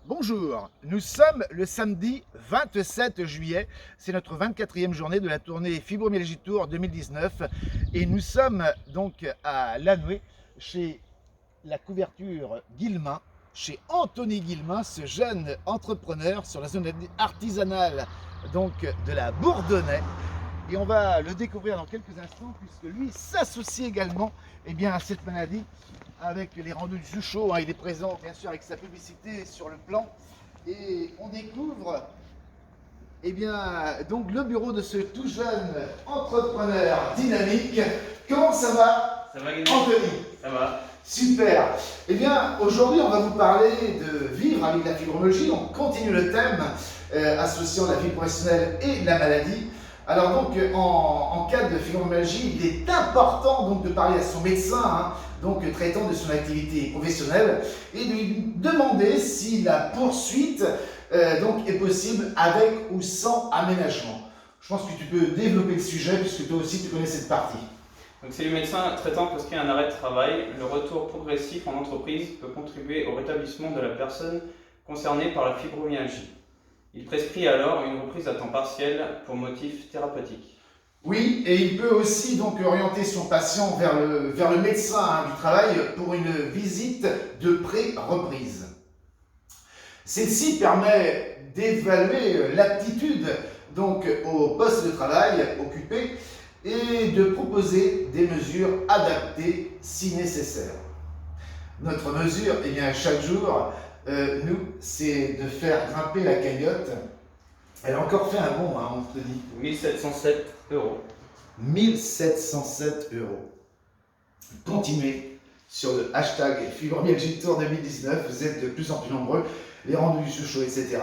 Bonjour, nous sommes le samedi 27 juillet, c'est notre 24e journée de la tournée Fibromyalgie Tour 2019 et nous sommes donc à Lanoué chez la couverture Guillemin, chez Anthony Guillemin, ce jeune entrepreneur sur la zone artisanale donc de la Bourdonnais. Et on va le découvrir dans quelques instants puisque lui s'associe également à cette maladie avec les rendus du Suchot. Il est présent bien sûr avec sa publicité sur le plan et on découvre donc le bureau de ce tout jeune entrepreneur dynamique. Comment ça va? Ça va, Guillaume? Anthony? Ça va. Super. Aujourd'hui on va vous parler de vivre avec la fibromyalgie. On continue le thème associant la vie professionnelle et la maladie. Alors donc en cas de fibromyalgie, il est important donc de parler à son médecin, donc traitant de son activité professionnelle, et de lui demander si la poursuite donc est possible avec ou sans aménagement. Je pense que tu peux développer le sujet puisque toi aussi tu connais cette partie. Donc si le médecin traitant prescrit un arrêt de travail, le retour progressif en entreprise peut contribuer au rétablissement de la personne concernée par la fibromyalgie. Il prescrit alors une reprise à temps partiel pour motif thérapeutique. Oui, et il peut aussi donc orienter son patient vers le médecin du travail pour une visite de pré-reprise. Celle-ci permet d'évaluer l'aptitude donc au poste de travail occupé et de proposer des mesures adaptées si nécessaire. Notre mesure, chaque jour, nous, c'est de faire grimper la cagnotte. Elle a encore fait un bond, on te dit. 1707 euros. 1707 euros. Continuez sur le hashtag Fibromyalgie Tour 2019, vous êtes de plus en plus nombreux, les rendus du Suchot, etc.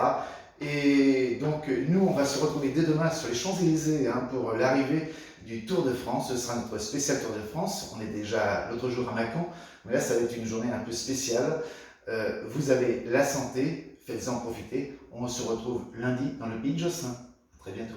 Et donc nous, on va se retrouver dès demain sur les Champs-Élysées pour l'arrivée du Tour de France. Ce sera notre spécial Tour de France. On est déjà l'autre jour à Mâcon, mais là ça va être une journée un peu spéciale. Vous avez la santé, faites-en profiter. On se retrouve lundi dans le Pays de Josselin. À très bientôt.